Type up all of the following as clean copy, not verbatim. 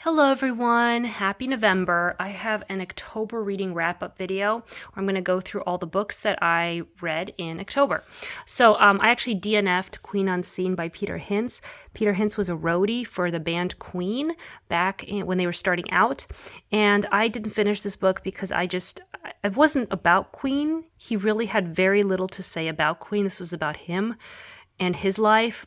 Hello everyone, happy November. I have an October reading wrap-up video where I'm going to go through all the books that I read in October. I actually DNF'd Queen Unseen by Peter Hince. Peter Hince was a roadie for the band Queen when they were starting out, and I didn't finish this book because it wasn't about Queen. He really had very little to say about Queen. This was about him and his life.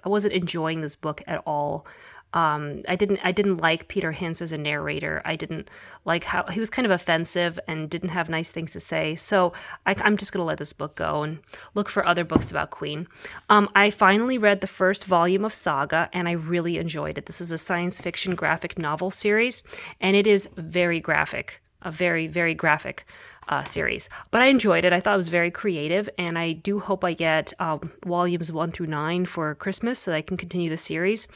I wasn't enjoying this book at all. I didn't like Peter Hince as a narrator. I didn't like how he was kind of offensive and didn't have nice things to say. So I'm just gonna let this book go and look for other books about Queen. I finally read the first volume of Saga, and I really enjoyed it. This is a science fiction graphic novel series, and it is very graphic, a very, very graphic series. But I enjoyed it. I thought it was very creative, and I do hope I get volumes 1 through 9 for Christmas so that I can continue the series.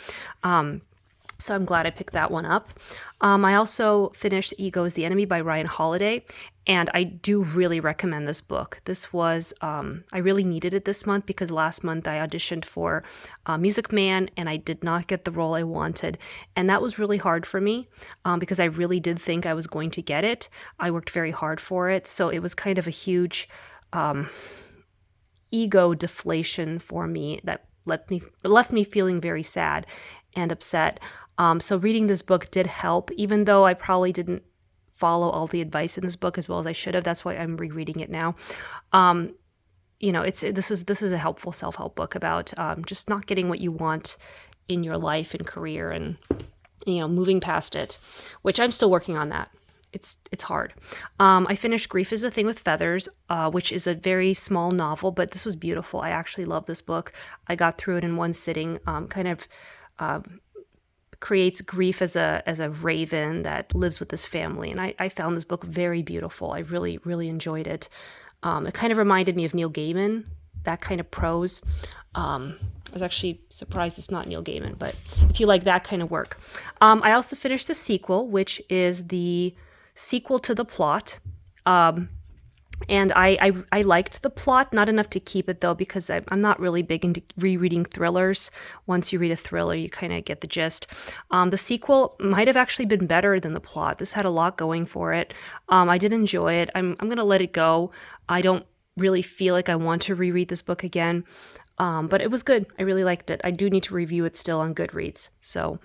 So I'm glad I picked that one up. I also finished Ego is the Enemy by Ryan Holiday, and I do really recommend this book. I really needed it this month because last month I auditioned for Music Man and I did not get the role I wanted. And that was really hard for me because I really did think I was going to get it. I worked very hard for it, so it was kind of a huge ego deflation for me that left me feeling very sad and upset. So reading this book did help, even though I probably didn't follow all the advice in this book as well as I should have. That's why I'm rereading it now. This is a helpful self-help book about just not getting what you want in your life and career, and moving past it, which I'm still working on that. It's hard. I finished Grief is a Thing with Feathers, which is a very small novel, but this was beautiful. I actually love this book. I got through it in one sitting. Creates grief as a raven that lives with this family, and I found this book very beautiful. I really, really enjoyed it. It kind of reminded me of Neil Gaiman, that kind of prose. I was actually surprised it's not Neil Gaiman, but if you like that kind of work. I also finished the sequel, which is the sequel to The Plot. And I liked The Plot, not enough to keep it though, because I'm not really big into rereading thrillers. Once you read a thriller, you kind of get the gist. The sequel might have actually been better than The Plot. This had a lot going for it. I did enjoy it. I'm going to let it go. I don't really feel like I want to reread this book again, but it was good. I really liked it. I do need to review it still on Goodreads. So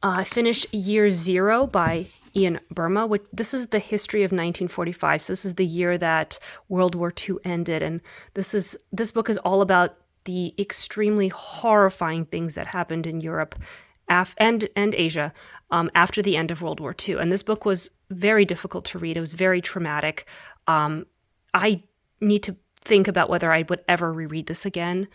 I finished Year Zero by Ian Burma. This is the history of 1945. So this is the year that World War II ended, and this book is all about the extremely horrifying things that happened in Europe and Asia after the end of World War II. And this book was very difficult to read. It was very traumatic. I need to think about whether I would ever reread this again.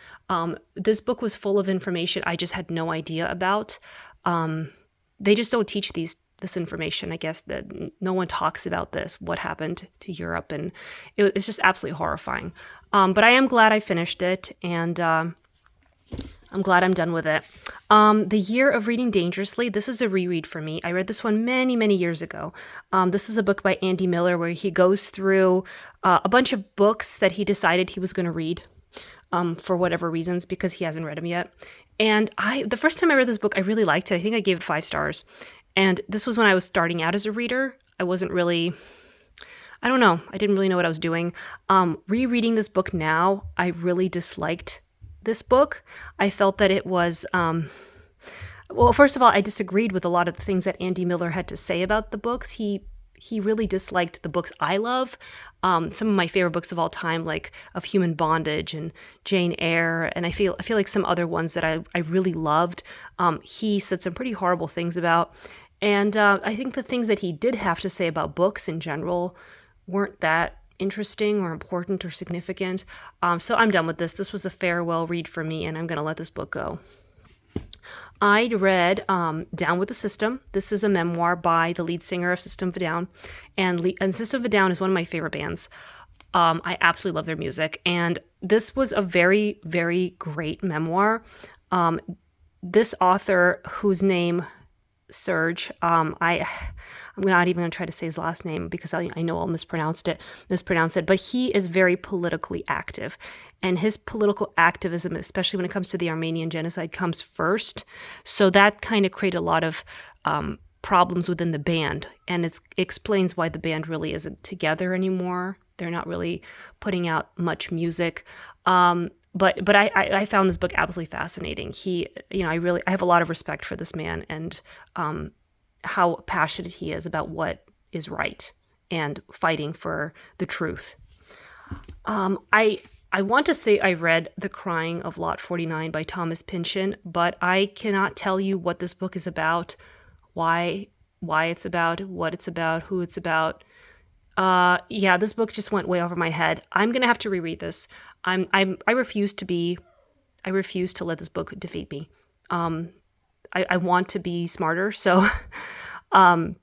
This book was full of information I just had no idea about. They just don't teach this information, I guess, that no one talks about what happened to Europe, and it's just absolutely horrifying. But I am glad I finished it, and I'm glad I'm done with it. The Year of Reading Dangerously, this is a reread for me. I read this one many, many years ago. This is a book by Andy Miller where he goes through a bunch of books that he decided he was going to read for whatever reasons, because he hasn't read them yet. And the first time I read this book, I really liked it. I think I gave it 5 stars. And this was when I was starting out as a reader. I wasn't really, I don't know. I didn't really know what I was doing. Rereading this book now, I really disliked this book. I felt that it was, well, first of all, I disagreed with a lot of the things that Andy Miller had to say about the books. He really disliked the books I love. Some of my favorite books of all time, like Of Human Bondage and Jane Eyre, and I feel like some other ones that I really loved, he said some pretty horrible things about. And I think the things that he did have to say about books in general weren't that interesting or important or significant. So I'm done with this. This was a farewell read for me, and I'm going to let this book go. I read Down with the System. This is a memoir by the lead singer of System of a Down. And System of a Down is one of my favorite bands. I absolutely love their music. And this was a very, very great memoir. This author, whose name Serge. I'm not even going to try to say his last name because I know I'll mispronounce it. But he is very politically active, and his political activism, especially when it comes to the Armenian genocide, comes first. So that kind of created a lot of problems within the band, and it explains why the band really isn't together anymore. They're not really putting out much music. But I found this book absolutely fascinating. I have a lot of respect for this man and how passionate he is about what is right and fighting for the truth. I want to say I read The Crying of Lot 49 by Thomas Pynchon, but I cannot tell you what this book is about, why it's about, what it's about, who it's about. This book just went way over my head. I'm gonna have to reread this. I refuse to let this book defeat me. I want to be smarter, so I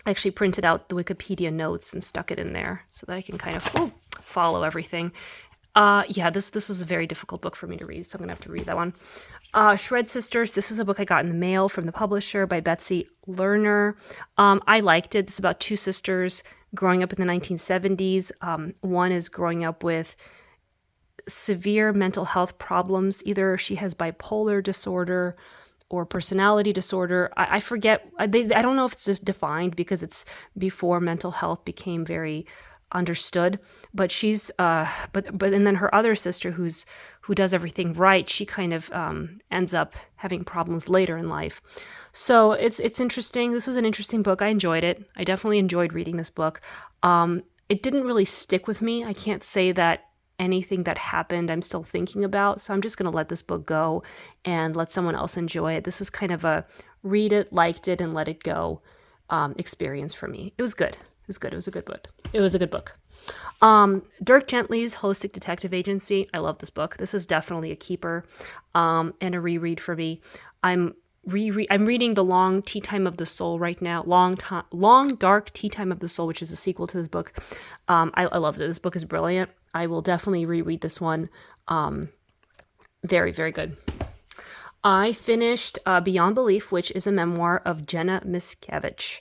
actually printed out the Wikipedia notes and stuck it in there so that I can kind of follow everything. This was a very difficult book for me to read, so I'm gonna have to read that one. Shred Sisters, this is a book I got in the mail from the publisher by Betsy Lerner. I liked it. It's about two sisters growing up in the 1970s. One is growing up with severe mental health problems. Either she has bipolar disorder or personality disorder. I forget. I don't know if it's defined because it's before mental health became very understood. But she's and then her other sister who does everything right, she kind of ends up having problems later in life. So it's interesting. This was an interesting book. I enjoyed it. I definitely enjoyed reading this book. It didn't really stick with me. I can't say that anything that happened I'm still thinking about. So I'm just going to let this book go and let someone else enjoy it. This was kind of a read it, liked it, and let it go experience for me. It was good. It was good. It was a good book. It was a good book. Dirk Gently's Holistic Detective Agency. I love this book. This is definitely a keeper and a reread for me. I'm reading The Long Tea Time of the Soul right now. Long Dark Tea Time of the Soul, which is a sequel to this book. I loved it. This book is brilliant. I will definitely reread this one. Very, very good. I finished Beyond Belief, which is a memoir of Jenna Miscavige.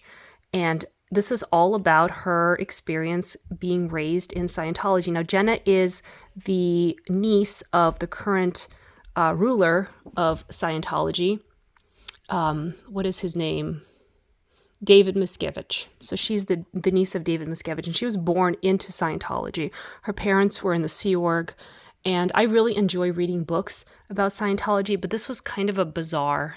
And this is all about her experience being raised in Scientology. Now, Jenna is the niece of the current ruler of Scientology. What is his name? David Miscavige. So she's the niece of David Miscavige, and she was born into Scientology. Her parents were in the Sea Org, and I really enjoy reading books about Scientology, but this was kind of a bizarre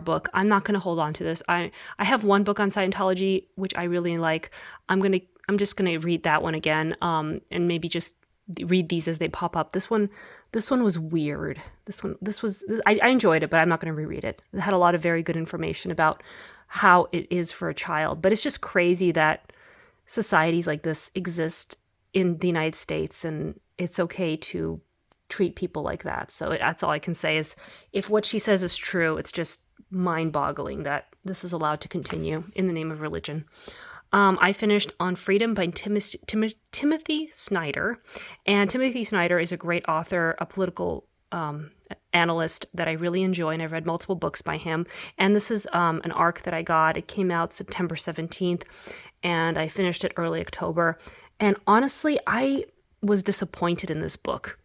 book. I'm not going to hold on to this. I have one book on Scientology which I really like. I'm just going to read that one again, and maybe just read these as they pop up. This one was weird. I enjoyed it, but I'm not going to reread it. It had a lot of very good information about how it is for a child, but it's just crazy that societies like this exist in the United States, and it's okay to treat people like that. So that's all I can say is if what she says is true, it's just mind-boggling that this is allowed to continue in the name of religion. I finished On Freedom by Timothy Snyder. And Timothy Snyder is a great author, a political analyst that I really enjoy, and I've read multiple books by him. And this is an arc that I got. It came out September 17th, and I finished it early October. And honestly, I was disappointed in this book.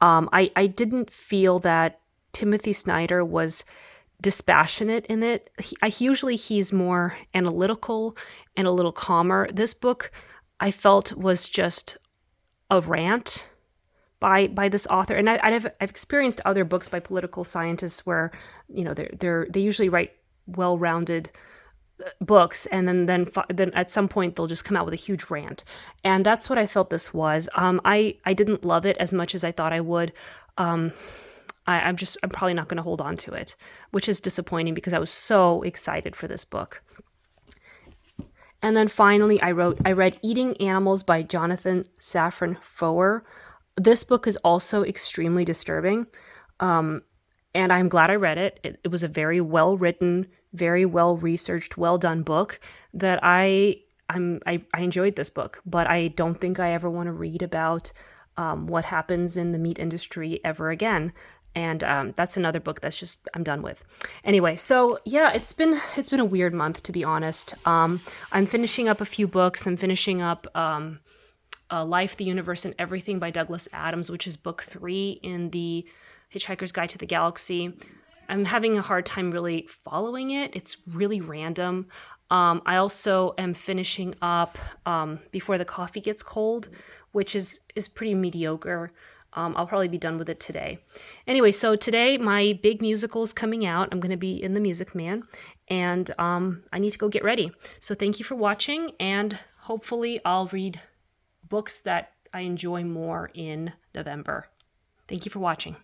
I didn't feel that Timothy Snyder was dispassionate in it. Usually he's more analytical and a little calmer. This book I felt was just a rant by this author. And I've experienced other books by political scientists where, they usually write well-rounded books, and then at some point they'll just come out with a huge rant. And that's what I felt this was. I didn't love it as much as I thought I would. I'm probably not going to hold on to it, which is disappointing because I was so excited for this book. And then finally, I read Eating Animals by Jonathan Safran Foer. This book is also extremely disturbing, and I'm glad I read it. It was a very well-written, very well-researched, well-done book that I enjoyed this book, but I don't think I ever want to read about what happens in the meat industry ever again. And that's another book that's just I'm done with. Anyway, so yeah, it's been a weird month, to be honest. I'm finishing up a few books. I'm finishing up Life, the Universe, and Everything by Douglas Adams, which is book 3 in the Hitchhiker's Guide to the Galaxy. I'm having a hard time really following it. It's really random. I also am finishing up Before the Coffee Gets Cold, which is pretty mediocre. I'll probably be done with it today. Anyway, so today my big musical is coming out. I'm going to be in The Music Man, and I need to go get ready. So thank you for watching, and hopefully I'll read books that I enjoy more in November. Thank you for watching.